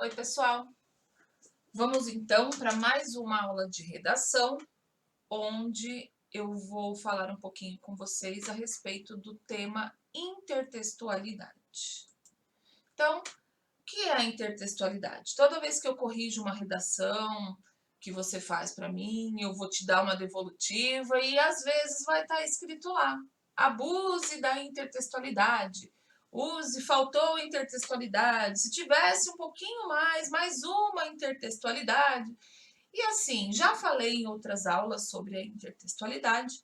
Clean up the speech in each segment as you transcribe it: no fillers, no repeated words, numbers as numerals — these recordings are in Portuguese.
Oi, pessoal. Vamos então para mais uma aula de redação, onde eu vou falar um pouquinho com vocês a respeito do tema intertextualidade. Então, o que é a intertextualidade? Toda vez que eu corrijo uma redação que você faz para mim, eu vou te dar uma devolutiva e às vezes vai estar escrito lá: abuse da intertextualidade. Faltou intertextualidade. Se tivesse um pouquinho mais uma intertextualidade. E assim, já falei em outras aulas sobre a intertextualidade,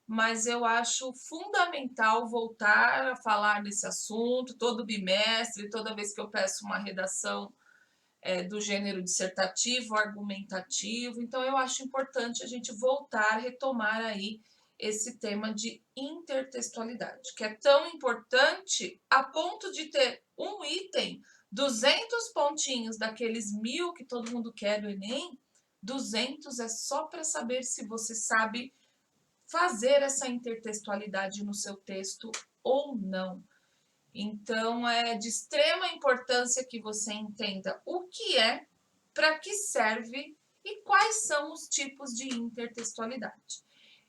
mas eu acho fundamental voltar a falar nesse assunto todo bimestre, toda vez que eu peço uma redação do gênero dissertativo, argumentativo. Então, eu acho importante a gente voltar, retomar aí esse tema de intertextualidade, que é tão importante a ponto de ter um item, 200 pontinhos daqueles 1000 que todo mundo quer do Enem, 200 é só para saber se você sabe fazer essa intertextualidade no seu texto ou não. Então, é de extrema importância que você entenda o que é, para que serve e quais são os tipos de intertextualidade.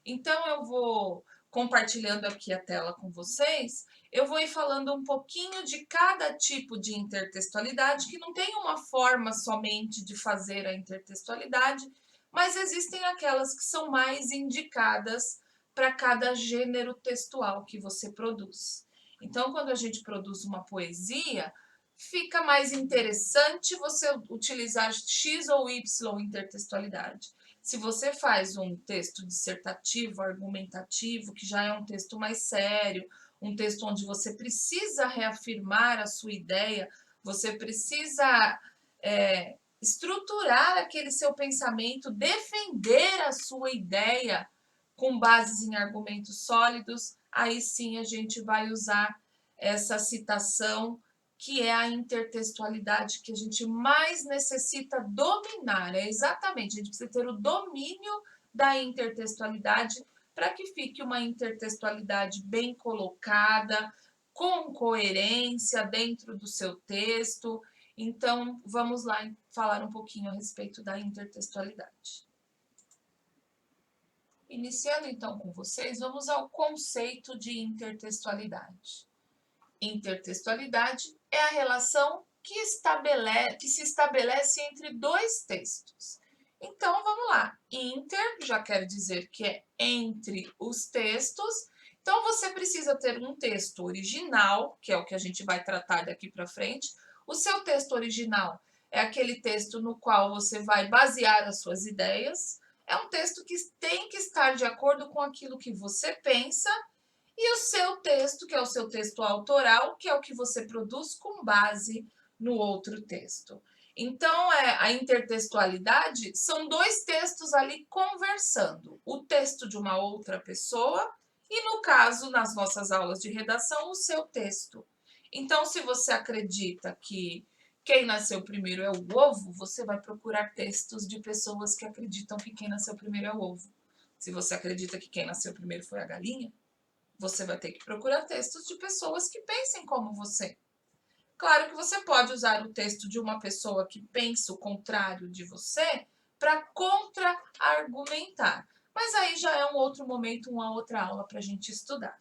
Então, eu vou compartilhando aqui a tela com vocês, eu vou ir falando um pouquinho de cada tipo de intertextualidade, que não tem uma forma somente de fazer a intertextualidade, mas existem aquelas que são mais indicadas para cada gênero textual que você produz. Então, quando a gente produz uma poesia, fica mais interessante você utilizar X ou Y intertextualidade. Se você faz um texto dissertativo, argumentativo, que já é um texto mais sério, um texto onde você precisa reafirmar a sua ideia, você precisa estruturar aquele seu pensamento, defender a sua ideia com bases em argumentos sólidos, aí sim a gente vai usar essa citação, que é a intertextualidade que a gente mais necessita dominar. É exatamente, a gente precisa ter o domínio da intertextualidade para que fique uma intertextualidade bem colocada, com coerência dentro do seu texto. Então, vamos lá falar um pouquinho a respeito da intertextualidade. Iniciando então com vocês, vamos ao conceito de intertextualidade. Intertextualidade é a relação que se estabelece entre dois textos. Então, vamos lá. Inter já quer dizer que é entre os textos. Então, você precisa ter um texto original, que é o que a gente vai tratar daqui para frente. O seu texto original é aquele texto no qual você vai basear as suas ideias. É um texto que tem que estar de acordo com aquilo que você pensa, e o seu texto, que é o seu texto autoral, que é o que você produz com base no outro texto. Então, a intertextualidade são dois textos ali conversando. O texto de uma outra pessoa e, no caso, nas nossas aulas de redação, o seu texto. Então, se você acredita que quem nasceu primeiro é o ovo, você vai procurar textos de pessoas que acreditam que quem nasceu primeiro é o ovo. Se você acredita que quem nasceu primeiro foi a galinha, você vai ter que procurar textos de pessoas que pensem como você. Claro que você pode usar o texto de uma pessoa que pensa o contrário de você para contra-argumentar. Mas aí já é um outro momento, uma outra aula para a gente estudar.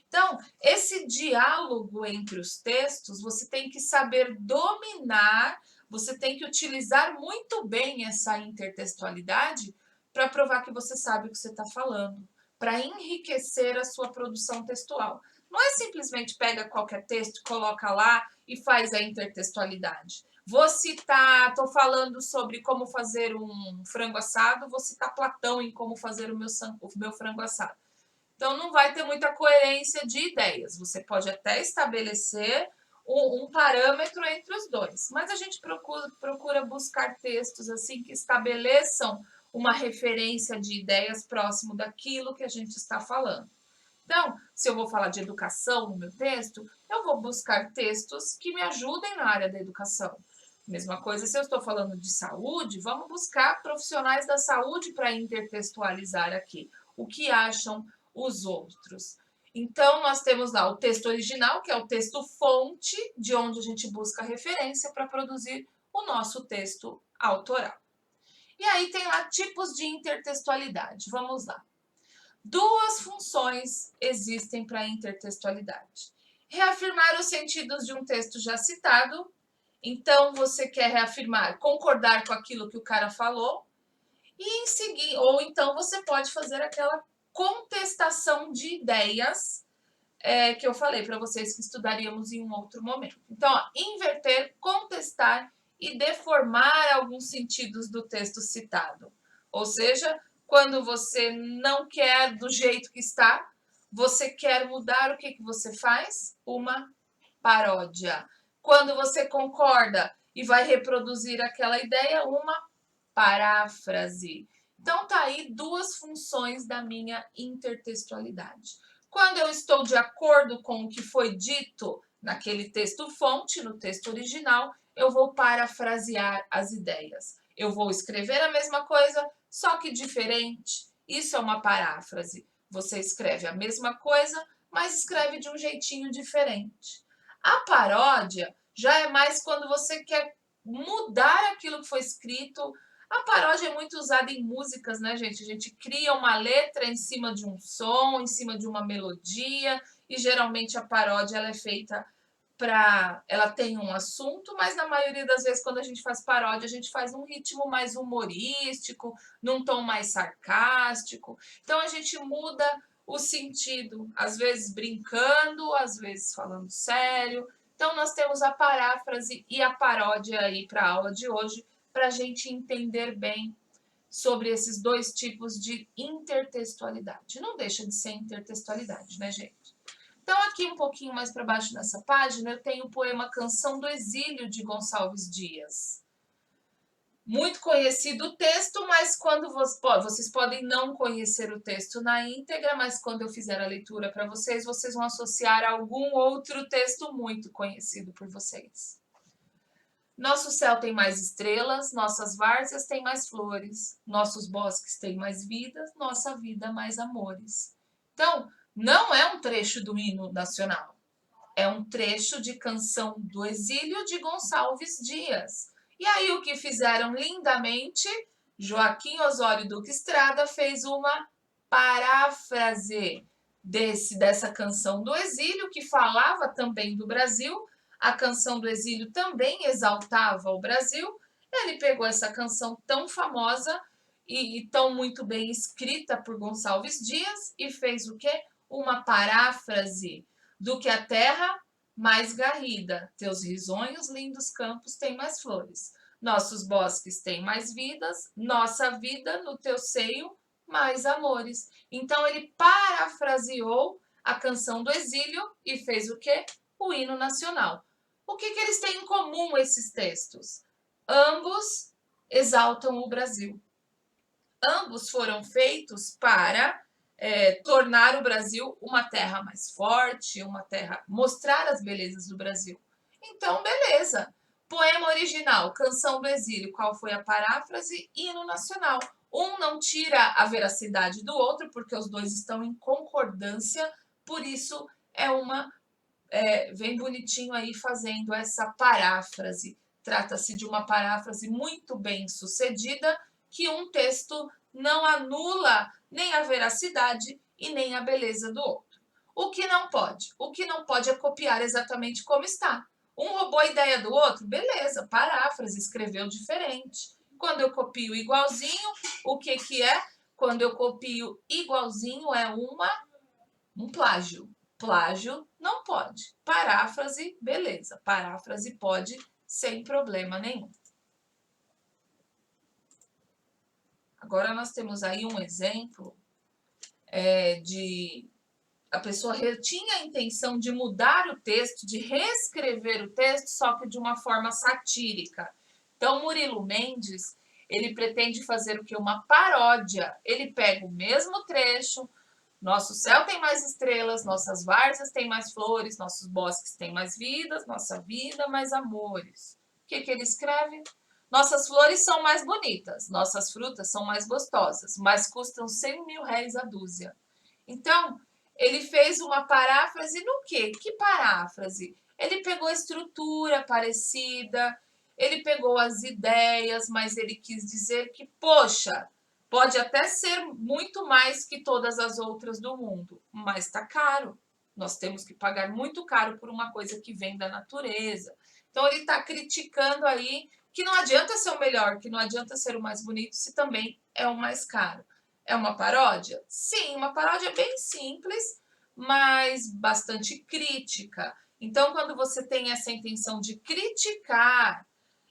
Então, esse diálogo entre os textos, você tem que saber dominar, você tem que utilizar muito bem essa intertextualidade para provar que você sabe o que você está falando, para enriquecer a sua produção textual. Não é simplesmente pega qualquer texto, coloca lá e faz a intertextualidade. Vou citar, estou falando sobre como fazer um frango assado, vou citar Platão em como fazer o meu frango assado. Então, não vai ter muita coerência de ideias. Você pode até estabelecer um parâmetro entre os dois, mas a gente procura buscar textos assim que estabeleçam uma referência de ideias próximo daquilo que a gente está falando. Então, se eu vou falar de educação no meu texto, eu vou buscar textos que me ajudem na área da educação. Mesma coisa se eu estou falando de saúde, vamos buscar profissionais da saúde para intertextualizar aqui o que acham os outros. Então, nós temos lá o texto original, que é o texto fonte, de onde a gente busca referência para produzir o nosso texto autoral. E aí tem lá tipos de intertextualidade. Vamos lá. Duas funções existem para a intertextualidade. Reafirmar os sentidos de um texto já citado. Então, você quer reafirmar, concordar com aquilo que o cara falou. E em seguir, ou então você pode fazer aquela contestação de ideias que eu falei para vocês que estudaríamos em um outro momento. Então, ó, inverter, contestar e deformar alguns sentidos do texto citado. Ou seja, quando você não quer do jeito que está, você quer mudar, o que, que você faz? Uma paródia. Quando você concorda e vai reproduzir aquela ideia, uma paráfrase. Então, tá aí duas funções da minha intertextualidade. Quando eu estou de acordo com o que foi dito naquele texto-fonte, no texto original, eu vou parafrasear as ideias. Eu vou escrever a mesma coisa, só que diferente. Isso é uma paráfrase. Você escreve a mesma coisa, mas escreve de um jeitinho diferente. A paródia já é mais quando você quer mudar aquilo que foi escrito. A paródia é muito usada em músicas, né, gente? A gente cria uma letra em cima de um som, em cima de uma melodia, e geralmente a paródia ela é feita para. Ela tem um assunto, mas na maioria das vezes, quando a gente faz paródia, a gente faz um ritmo mais humorístico, num tom mais sarcástico. Então a gente muda o sentido, às vezes brincando, às vezes falando sério. Então nós temos a paráfrase e a paródia aí para a aula de hoje, para a gente entender bem sobre esses dois tipos de intertextualidade. Não deixa de ser intertextualidade, né, gente? Então, aqui um pouquinho mais para baixo nessa página, eu tenho o poema Canção do Exílio, de Gonçalves Dias. Muito conhecido o texto, mas quando vocês podem não conhecer o texto na íntegra, mas quando eu fizer a leitura para vocês, vocês vão associar a algum outro texto muito conhecido por vocês. Nosso céu tem mais estrelas, nossas várzeas têm mais flores, nossos bosques têm mais vidas, nossa vida mais amores. Então, não é um trecho do hino nacional, é um trecho de Canção do Exílio de Gonçalves Dias. E aí o que fizeram lindamente, Joaquim Osório Duque Estrada fez uma paráfrase dessa Canção do Exílio, que falava também do Brasil. A Canção do Exílio também exaltava o Brasil. Ele pegou essa canção tão famosa e tão muito bem escrita por Gonçalves Dias e fez o quê? Uma paráfrase do que a terra mais garrida, teus risonhos lindos campos têm mais flores, nossos bosques têm mais vidas, nossa vida no teu seio mais amores. Então ele parafraseou a Canção do Exílio e fez o quê? O hino nacional. O que eles têm em comum esses textos? Ambos exaltam o Brasil. Ambos foram feitos para tornar o Brasil uma terra mais forte, uma terra, mostrar as belezas do Brasil. Então, beleza. Poema original, Canção do Exílio, qual foi a paráfrase? Hino nacional. Um não tira a veracidade do outro, porque os dois estão em concordância, por isso vem bonitinho aí fazendo essa paráfrase. Trata-se de uma paráfrase muito bem sucedida, que um texto não anula nem a veracidade e nem a beleza do outro. O que não pode? O que não pode é copiar exatamente como está. Um roubou a ideia do outro, beleza, paráfrase, escreveu diferente. Quando eu copio igualzinho, o que é? Quando eu copio igualzinho é um plágio. Plágio não pode. Paráfrase, beleza. Paráfrase pode sem problema nenhum. Agora nós temos aí um exemplo de a pessoa tinha a intenção de mudar o texto, de reescrever o texto, só que de uma forma satírica. Então, Murilo Mendes, ele pretende fazer o que? Uma paródia. Ele pega o mesmo trecho, nosso céu tem mais estrelas, nossas várzeas têm mais flores, nossos bosques têm mais vidas, nossa vida mais amores. O que ele escreve? Nossas flores são mais bonitas, nossas frutas são mais gostosas, mas custam 100 mil réis a dúzia. Então, ele fez uma paráfrase no quê? Que paráfrase? Ele pegou estrutura parecida, ele pegou as ideias, mas ele quis dizer que, poxa, pode até ser muito mais que todas as outras do mundo, mas está caro. Nós temos que pagar muito caro por uma coisa que vem da natureza. Então ele está criticando aí que não adianta ser o melhor, que não adianta ser o mais bonito se também é o mais caro. É uma paródia? Sim, uma paródia bem simples, mas bastante crítica. Então, quando você tem essa intenção de criticar,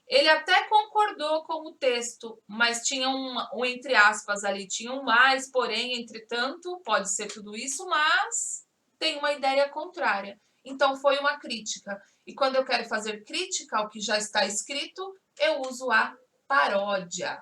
ele até concordou com o texto, mas tinha um entre aspas ali, tinha um mais, porém, entretanto, pode ser tudo isso, mas tem uma ideia contrária. Então, foi uma crítica. E quando eu quero fazer crítica ao que já está escrito, eu uso a paródia.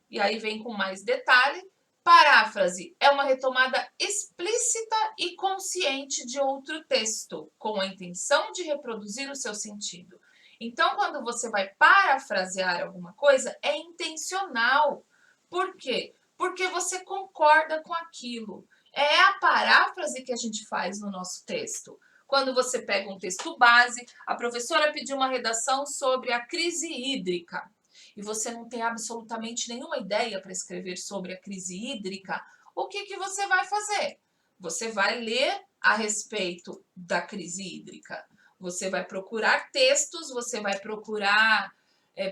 E aí vem com mais detalhe. Paráfrase é uma retomada explícita e consciente de outro texto, com a intenção de reproduzir o seu sentido. Então, quando você vai parafrasear alguma coisa, é intencional. Por quê? Porque você concorda com aquilo. É a paráfrase que a gente faz no nosso texto. Quando você pega um texto base, a professora pediu uma redação sobre a crise hídrica e você não tem absolutamente nenhuma ideia para escrever sobre a crise hídrica, o que você vai fazer? Você vai ler a respeito da crise hídrica. Você vai procurar textos, você vai procurar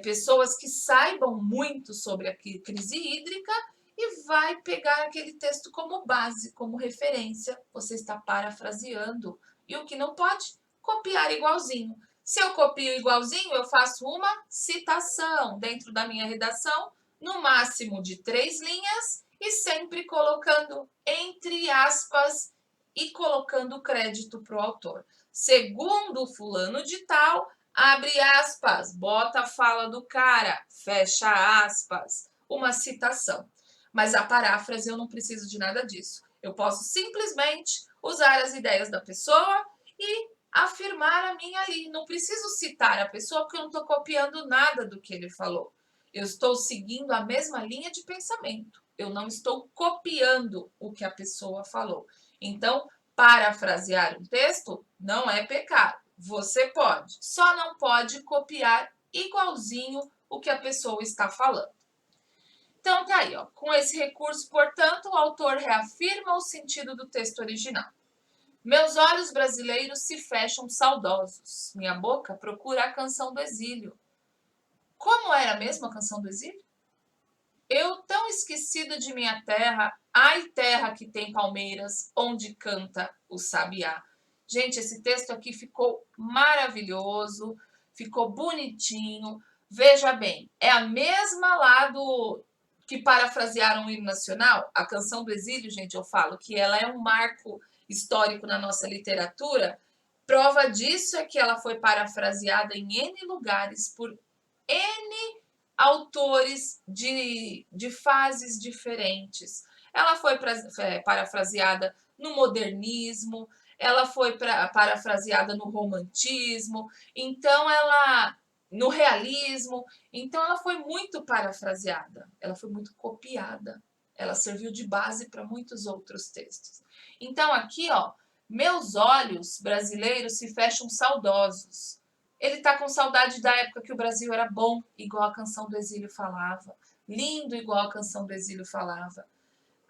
pessoas que saibam muito sobre a crise hídrica e vai pegar aquele texto como base, como referência. Você está parafraseando. E o que não pode? Copiar igualzinho. Se eu copio igualzinho, eu faço uma citação dentro da minha redação, no máximo de 3 linhas, e sempre colocando entre aspas e colocando crédito para o autor. Segundo fulano de tal, abre aspas, bota a fala do cara, fecha aspas, uma citação. Mas a paráfrase eu não preciso de nada disso. Eu posso simplesmente usar as ideias da pessoa e afirmar a minha ali. Não preciso citar a pessoa porque eu não estou copiando nada do que ele falou. Eu estou seguindo a mesma linha de pensamento. Eu não estou copiando o que a pessoa falou. Então, parafrasear um texto não é pecado. Você pode, só não pode copiar igualzinho o que a pessoa está falando. Então, tá aí, ó. Com esse recurso, portanto, o autor reafirma o sentido do texto original. Meus olhos brasileiros se fecham saudosos. Minha boca procura a canção do exílio. Como era mesmo a canção do exílio? Eu tão esquecido de minha terra, ai terra que tem palmeiras, onde canta o sabiá. Gente, esse texto aqui ficou maravilhoso, ficou bonitinho. Veja bem, é a mesma lá do que parafrasearam o hino nacional, a canção do exílio, gente, eu falo que ela é um marco histórico na nossa literatura. Prova disso é que ela foi parafraseada em N lugares por N autores de fases diferentes. Ela foi parafraseada no modernismo, ela foi parafraseada no romantismo, então ela no realismo, então ela foi muito parafraseada, ela foi muito copiada, ela serviu de base para muitos outros textos. Então aqui, ó, meus olhos brasileiros se fecham saudosos. Ele está com saudade da época que o Brasil era bom, igual a canção do exílio falava. Lindo, igual a canção do exílio falava.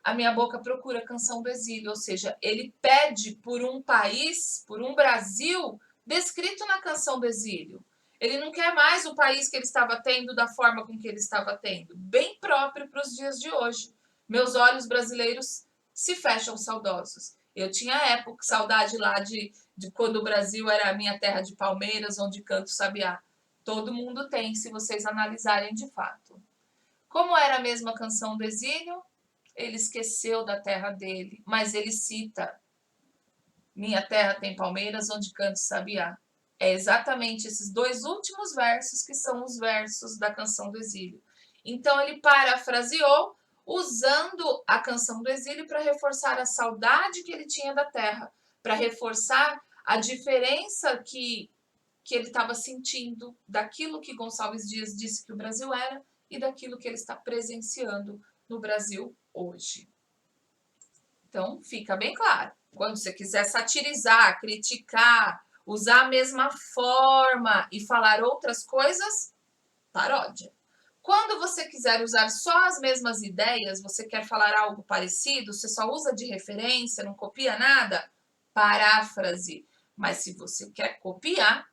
A minha boca procura a canção do exílio, ou seja, ele pede por um país, por um Brasil descrito na canção do exílio. Ele não quer mais o país que ele estava tendo da forma com que ele estava tendo, bem próprio para os dias de hoje. Meus olhos brasileiros se fecham saudosos. Eu tinha época, saudade lá de quando o Brasil era a minha terra de palmeiras, onde canto sabiá. Todo mundo tem, se vocês analisarem de fato. Como era a mesma canção do exílio? Ele esqueceu da terra dele, mas ele cita: minha terra tem palmeiras, onde canto sabiá. É exatamente esses dois últimos versos que são os versos da canção do exílio. Então ele parafraseou usando a canção do exílio para reforçar a saudade que ele tinha da terra, para reforçar a diferença que ele estava sentindo daquilo que Gonçalves Dias disse que o Brasil era e daquilo que ele está presenciando no Brasil hoje. Então, fica bem claro. Quando você quiser satirizar, criticar, usar a mesma forma e falar outras coisas, paródia. Quando você quiser usar só as mesmas ideias, você quer falar algo parecido, você só usa de referência, não copia nada, paráfrase. Mas se você quer copiar,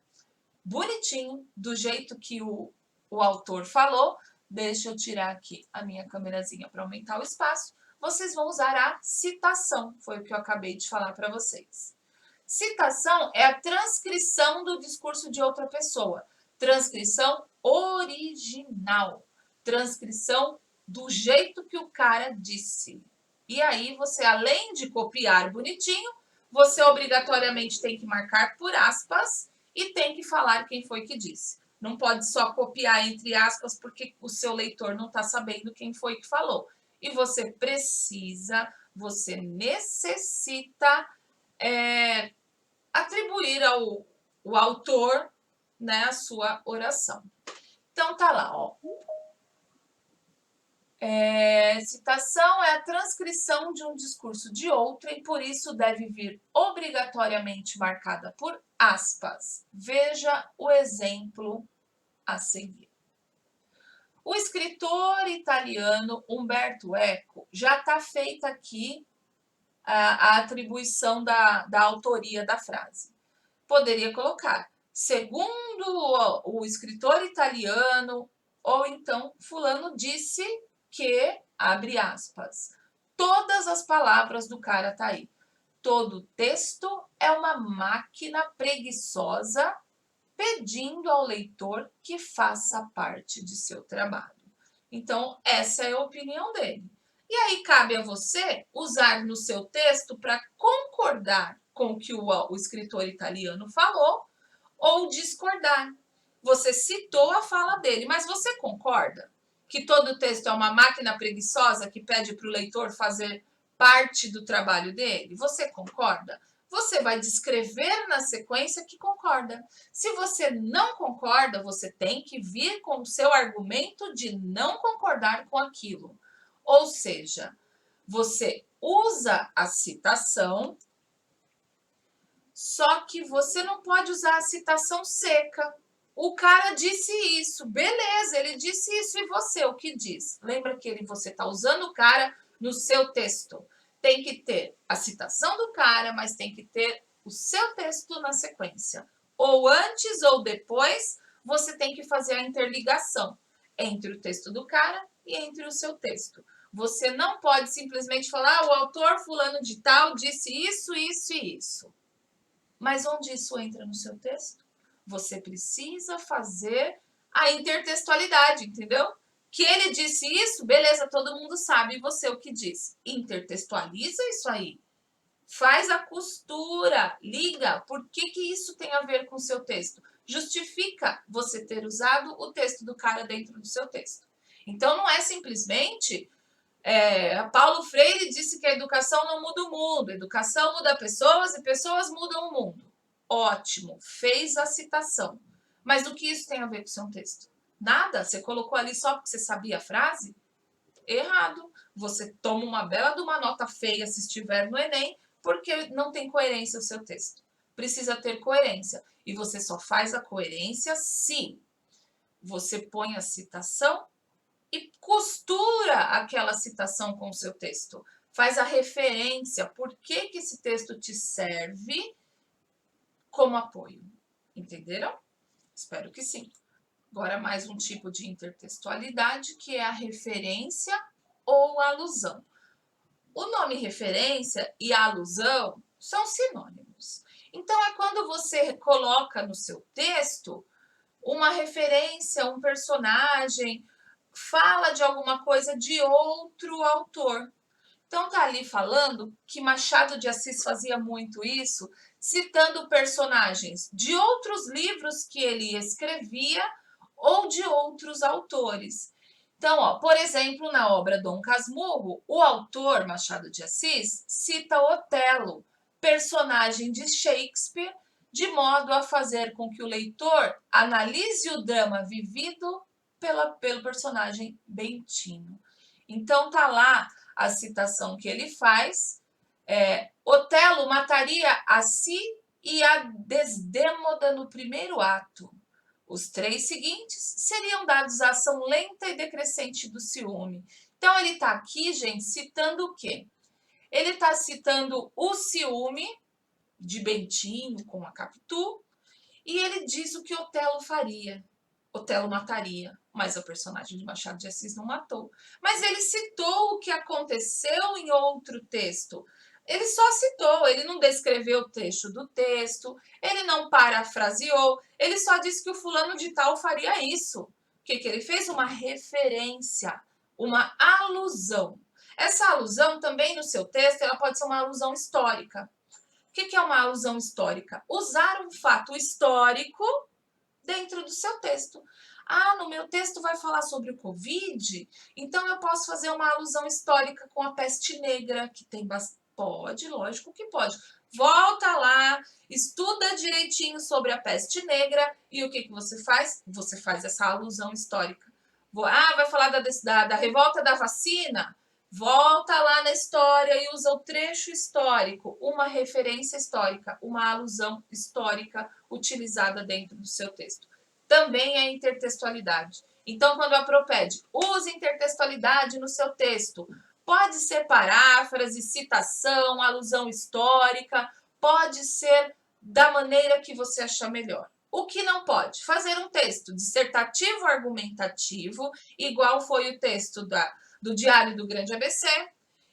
bonitinho, do jeito que o autor falou, deixa eu tirar aqui a minha câmerazinha para aumentar o espaço, vocês vão usar a citação, foi o que eu acabei de falar para vocês. Citação é a transcrição do discurso de outra pessoa. Transcrição original. Transcrição do jeito que o cara disse. E aí você, além de copiar bonitinho, você obrigatoriamente tem que marcar por aspas e tem que falar quem foi que disse. Não pode só copiar entre aspas porque o seu leitor não está sabendo quem foi que falou. E você precisa, você necessita atribuir ao autor, né, a sua oração. Então tá lá, ó. Citação é a transcrição de um discurso de outro e por isso deve vir obrigatoriamente marcada por aspas. Veja o exemplo a seguir. O escritor italiano Umberto Eco, já está feita aqui a atribuição da autoria da frase. Poderia colocar, segundo o escritor italiano, ou então fulano disse que, abre aspas, todas as palavras do cara tá aí. Todo texto é uma máquina preguiçosa pedindo ao leitor que faça parte de seu trabalho. Então, essa é a opinião dele. E aí cabe a você usar no seu texto para concordar com o que o escritor italiano falou ou discordar. Você citou a fala dele, mas você concorda que todo texto é uma máquina preguiçosa que pede para o leitor fazer parte do trabalho dele? Você concorda? Você vai descrever na sequência que concorda. Se você não concorda, você tem que vir com o seu argumento de não concordar com aquilo. Ou seja, você usa a citação, só que você não pode usar a citação seca. O cara disse isso, beleza, ele disse isso e você, o que diz? Lembra que você está usando o cara no seu texto. Tem que ter a citação do cara, mas tem que ter o seu texto na sequência. Ou antes ou depois, você tem que fazer a interligação entre o texto do cara e entre o seu texto. Você não pode simplesmente falar, o autor fulano de tal disse isso, isso e isso. Mas onde isso entra no seu texto? Você precisa fazer a intertextualidade, entendeu? Que ele disse isso, beleza, todo mundo sabe você o que diz. Intertextualiza isso aí. Faz a costura, liga. Por que isso tem a ver com o seu texto? Justifica você ter usado o texto do cara dentro do seu texto. Então, não é simplesmente... Paulo Freire disse que a educação não muda o mundo. A educação muda pessoas e pessoas mudam o mundo. Ótimo, fez a citação. Mas o que isso tem a ver com o seu texto? Nada, você colocou ali só porque você sabia a frase? Errado. Você toma uma bela de uma nota feia se estiver no Enem, porque não tem coerência o seu texto. Precisa ter coerência. E você só faz a coerência se você põe a citação e costura aquela citação com o seu texto. Faz a referência. Por que esse texto te serve como apoio? Entenderam? Espero que sim. Agora, mais um tipo de intertextualidade, que é a referência ou alusão. O nome referência e alusão são sinônimos. Então, é quando você coloca no seu texto uma referência, um personagem, fala de alguma coisa de outro autor. Então, tá ali falando que Machado de Assis fazia muito isso, citando personagens de outros livros que ele escrevia ou de outros autores. Então, ó, por exemplo, na obra Dom Casmurro, o autor Machado de Assis cita Otelo, personagem de Shakespeare, de modo a fazer com que o leitor analise o drama vivido pelo personagem Bentinho. Então, tá lá a citação que ele faz. Otelo mataria a si e a Desdémoda no primeiro ato, Os 3 seguintes seriam dados à ação lenta e decrescente do ciúme. Então, ele está aqui, gente, citando o quê? Ele está citando o ciúme de Bentinho com a Capitu, e ele diz o que Otelo faria. Otelo mataria, mas o personagem de Machado de Assis não matou. Mas ele citou o que aconteceu em outro texto. Ele só citou, ele não descreveu o trecho do texto, ele não parafraseou, ele só disse que o fulano de tal faria isso. O que ele fez? Uma referência, uma alusão. Essa alusão também no seu texto, ela pode ser uma alusão histórica. O que é uma alusão histórica? Usar um fato histórico dentro do seu texto. Ah, no meu texto vai falar sobre o Covid, então eu posso fazer uma alusão histórica com a peste negra, que tem bastante. Pode, lógico que pode. Volta lá, estuda direitinho sobre a peste negra e o que você faz? Você faz essa alusão histórica. Vai falar da revolta da vacina? Volta lá na história e usa o trecho histórico, uma referência histórica, uma alusão histórica utilizada dentro do seu texto. Também é intertextualidade. Então, quando a Pro pede, use intertextualidade no seu texto. Pode ser paráfrase, citação, alusão histórica, pode ser da maneira que você achar melhor. O que não pode? Fazer um texto dissertativo argumentativo, igual foi o texto do Diário do Grande ABC,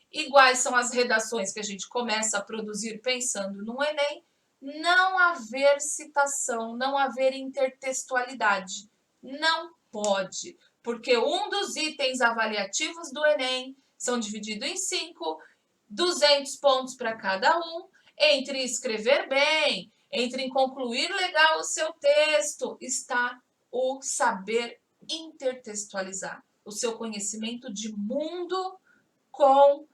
iguais são as redações que a gente começa a produzir pensando no Enem, não haver citação, não haver intertextualidade. Não pode, porque um dos itens avaliativos do Enem são divididos em 5, 200 pontos para cada um, entre escrever bem, entre concluir legal o seu texto, está o saber intertextualizar, o seu conhecimento de mundo com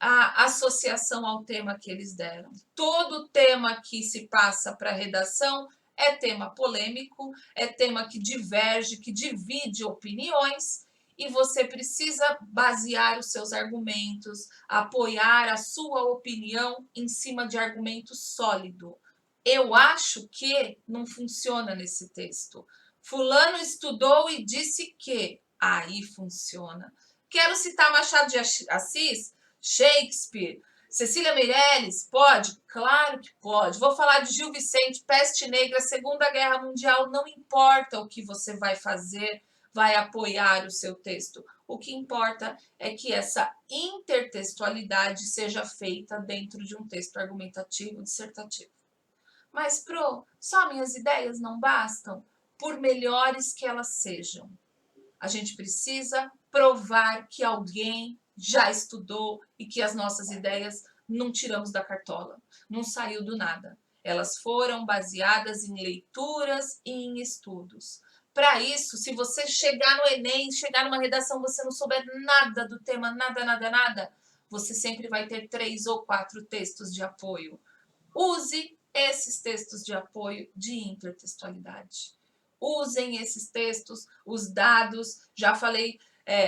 a associação ao tema que eles deram. Todo tema que se passa para a redação é tema polêmico, é tema que diverge, que divide opiniões, e você precisa basear os seus argumentos, apoiar a sua opinião em cima de argumento sólido. Eu acho que não funciona nesse texto. Fulano estudou e disse que. Aí funciona. Quero citar Machado de Assis, Shakespeare, Cecília Meirelles, pode? Claro que pode. Vou falar de Gil Vicente, Peste Negra, Segunda Guerra Mundial, não importa o que você vai fazer, vai apoiar o seu texto. O que importa é que essa intertextualidade seja feita dentro de um texto argumentativo, dissertativo. Mas, Pro, só minhas ideias não bastam? Por melhores que elas sejam. A gente precisa provar que alguém já estudou e que as nossas ideias não tiramos da cartola, não saiu do nada. Elas foram baseadas em leituras e em estudos. Para isso, se você chegar no Enem, chegar numa redação, você não souber nada do tema, nada, você sempre vai ter 3 ou 4 textos de apoio. Use esses textos de apoio de intertextualidade. Usem esses textos, os dados, já falei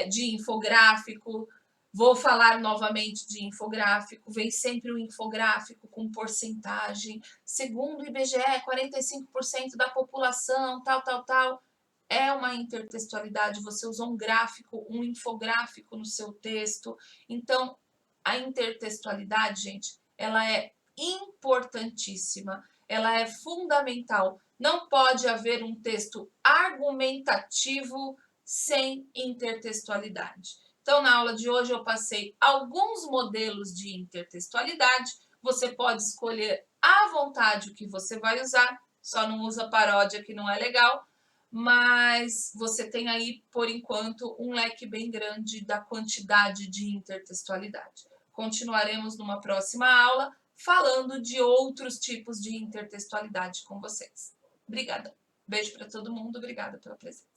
de infográfico, vou falar novamente de infográfico, vem sempre o infográfico com porcentagem, segundo o IBGE, 45% da população, tal. É uma intertextualidade, você usou um gráfico, um infográfico no seu texto. Então, a intertextualidade, gente, ela é importantíssima, ela é fundamental. Não pode haver um texto argumentativo sem intertextualidade. Então, na aula de hoje, eu passei alguns modelos de intertextualidade. Você pode escolher à vontade o que você vai usar, só não usa paródia, que não é legal, mas você tem aí, por enquanto, um leque bem grande da quantidade de intertextualidade. Continuaremos numa próxima aula falando de outros tipos de intertextualidade com vocês. Obrigada. Beijo para todo mundo. Obrigada pela presença.